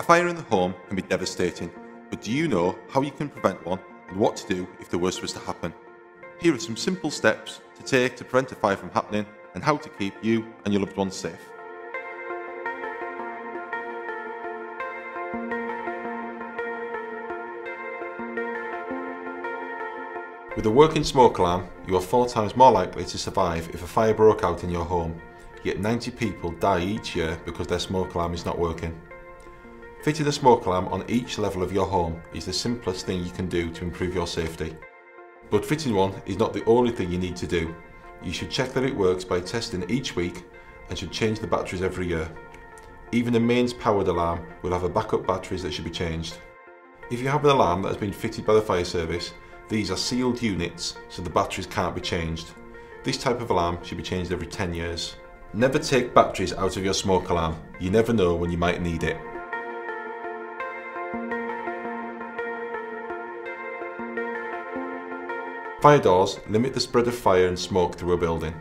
fire in the home can be devastating, but do you know how you can prevent one and what to do if the worst was to happen? Here are some simple steps to take to prevent a fire from happening and how to keep you and your loved ones safe. With a working smoke alarm, you are 4 times more likely to survive if a fire broke out in your home, yet 90 people die each year because their smoke alarm is not working. Fitting a smoke alarm on each level of your home is the simplest thing you can do to improve your safety. But fitting one is not the only thing you need to do. You should check that it works by testing each week and should change the batteries every year. Even a mains powered alarm will have a backup batteries that should be changed. If you have an alarm that has been fitted by the fire service, these are sealed units so the batteries can't be changed. This type of alarm should be changed every 10 years. Never take batteries out of your smoke alarm. You never know when you might need it. Fire doors limit the spread of fire and smoke through a building.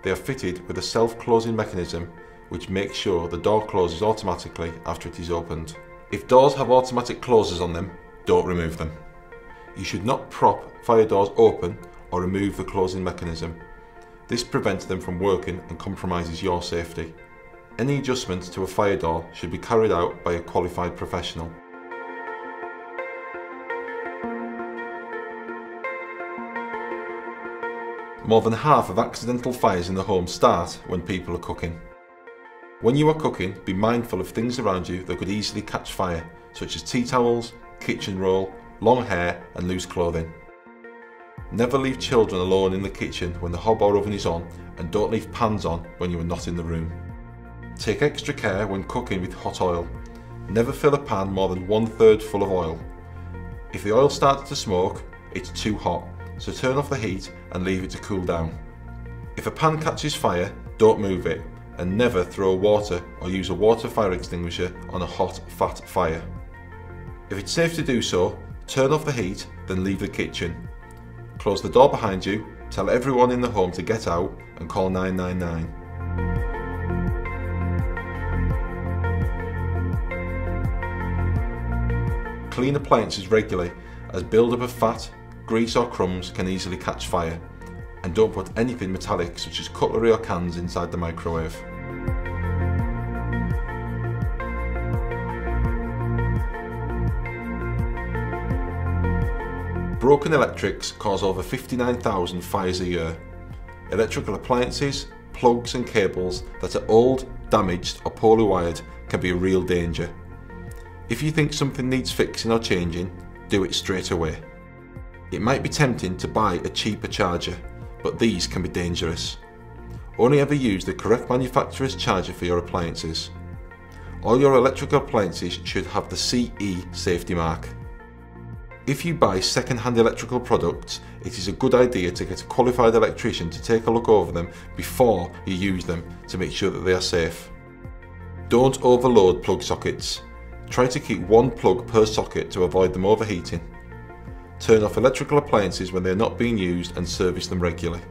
They are fitted with a self-closing mechanism which makes sure the door closes automatically after it is opened. If doors have automatic closers on them, don't remove them. You should not prop fire doors open or remove the closing mechanism. This prevents them from working and compromises your safety. Any adjustments to a fire door should be carried out by a qualified professional. More than half of accidental fires in the home start when people are cooking. When you are cooking, be mindful of things around you that could easily catch fire, such as tea towels, kitchen roll, long hair and loose clothing. Never leave children alone in the kitchen when the hob or oven is on, and don't leave pans on when you are not in the room. Take extra care when cooking with hot oil. Never fill a pan more than 1/3 full of oil. If the oil starts to smoke, it's too hot, so turn off the heat and leave it to cool down. If a pan catches fire, don't move it, and never throw water or use a water fire extinguisher on a hot, fat fire. If it's safe to do so, turn off the heat, then leave the kitchen. Close the door behind you, tell everyone in the home to get out and call 999. Clean appliances regularly, as build-up of fat, grease or crumbs can easily catch fire, and don't put anything metallic such as cutlery or cans inside the microwave. Broken electrics cause over 59,000 fires a year. Electrical appliances, plugs and cables that are old, damaged or poorly wired can be a real danger. If you think something needs fixing or changing, do it straight away. It might be tempting to buy a cheaper charger, but these can be dangerous. Only ever use the correct manufacturer's charger for your appliances. All your electrical appliances should have the CE safety mark. If you buy second-hand electrical products, it is a good idea to get a qualified electrician to take a look over them before you use them to make sure that they are safe. Don't overload plug sockets. Try to keep 1 plug per socket to avoid them overheating. Turn off electrical appliances when they are not being used and service them regularly.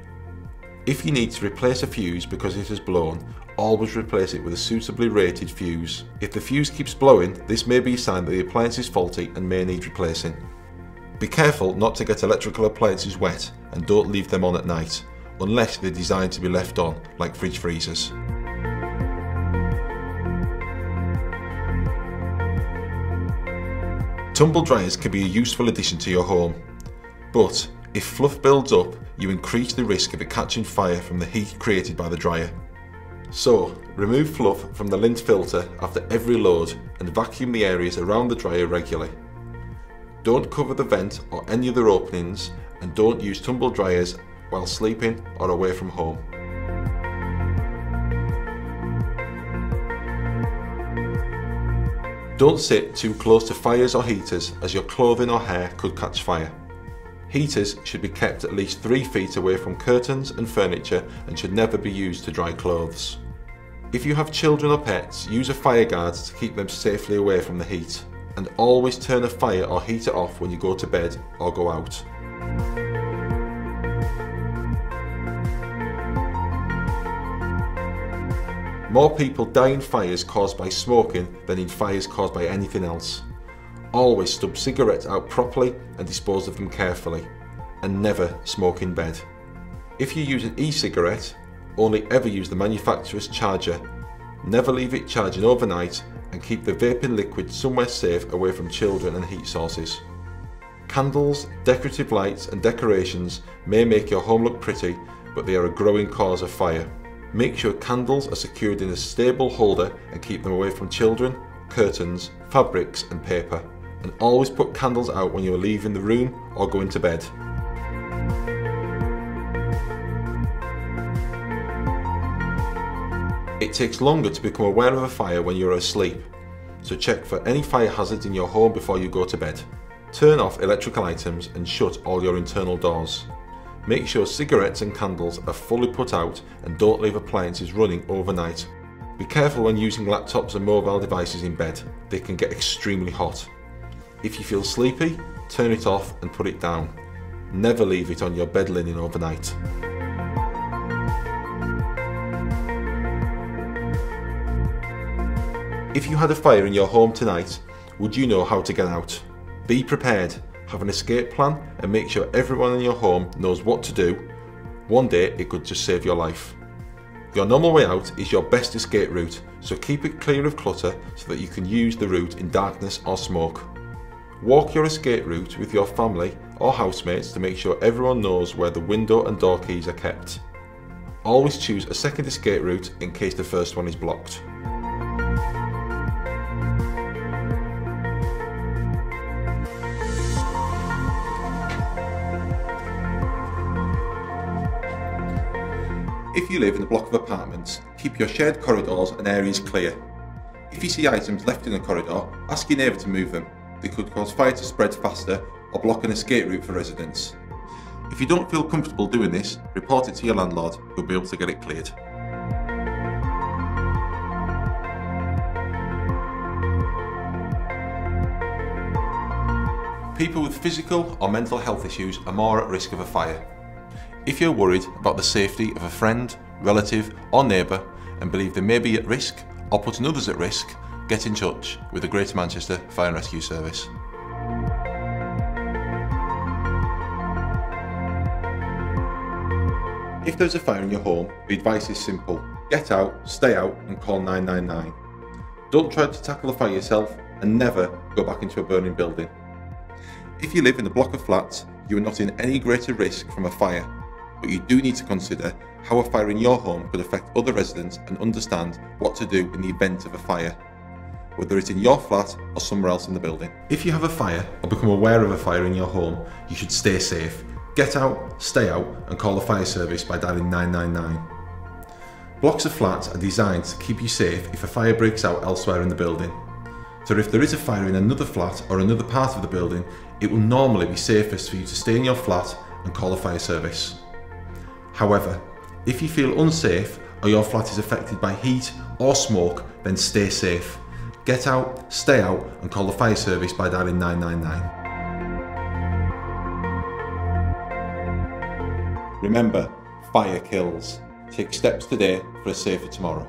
If you need to replace a fuse because it has blown, always replace it with a suitably rated fuse. If the fuse keeps blowing, this may be a sign that the appliance is faulty and may need replacing. Be careful not to get electrical appliances wet and don't leave them on at night, unless they're designed to be left on, like fridge freezers. Tumble dryers can be a useful addition to your home, but if fluff builds up, you increase the risk of it catching fire from the heat created by the dryer. So, remove fluff from the lint filter after every load and vacuum the areas around the dryer regularly. Don't cover the vent or any other openings, and don't use tumble dryers while sleeping or away from home. Don't sit too close to fires or heaters, as your clothing or hair could catch fire. Heaters should be kept at least 3 feet away from curtains and furniture and should never be used to dry clothes. If you have children or pets, use a fire guard to keep them safely away from the heat. And always turn a fire or heater off when you go to bed or go out. More people die in fires caused by smoking than in fires caused by anything else. Always stub cigarettes out properly and dispose of them carefully. And never smoke in bed. If you use an e-cigarette, only ever use the manufacturer's charger. Never leave it charging overnight, and keep the vaping liquid somewhere safe away from children and heat sources. Candles, decorative lights and decorations may make your home look pretty, but they are a growing cause of fire. Make sure candles are secured in a stable holder and keep them away from children, curtains, fabrics and paper. And always put candles out when you are leaving the room or going to bed. It takes longer to become aware of a fire when you are asleep, so check for any fire hazards in your home before you go to bed. Turn off electrical items and shut all your internal doors. Make sure cigarettes and candles are fully put out and don't leave appliances running overnight. Be careful when using laptops and mobile devices in bed, they can get extremely hot. If you feel sleepy, turn it off and put it down. Never leave it on your bed linen overnight. If you had a fire in your home tonight, would you know how to get out? Be prepared, have an escape plan and make sure everyone in your home knows what to do. One day it could just save your life. Your normal way out is your best escape route, so keep it clear of clutter so that you can use the route in darkness or smoke. Walk your escape route with your family or housemates to make sure everyone knows where the window and door keys are kept. Always choose a second escape route in case the first one is blocked. If you live in a block of apartments, keep your shared corridors and areas clear. If you see items left in a corridor, ask your neighbour to move them. They could cause fire to spread faster or block an escape route for residents. If you don't feel comfortable doing this, report it to your landlord, who'll be able to get it cleared. People with physical or mental health issues are more at risk of a fire. If you're worried about the safety of a friend, relative or neighbour and believe they may be at risk or putting others at risk, get in touch with the Greater Manchester Fire and Rescue Service. If there's a fire in your home, the advice is simple. Get out, stay out and call 999. Don't try to tackle the fire yourself and never go back into a burning building. If you live in a block of flats, you are not in any greater risk from a fire. But you do need to consider how a fire in your home could affect other residents and understand what to do in the event of a fire, whether it's in your flat or somewhere else in the building. If you have a fire or become aware of a fire in your home, you should stay safe. Get out, stay out and call the fire service by dialing 999. Blocks of flats are designed to keep you safe if a fire breaks out elsewhere in the building. So if there is a fire in another flat or another part of the building, it will normally be safest for you to stay in your flat and call the fire service. However, if you feel unsafe or your flat is affected by heat or smoke, then stay safe. Get out, stay out and call the fire service by dialing 999. Remember, fire kills. Take steps today for a safer tomorrow.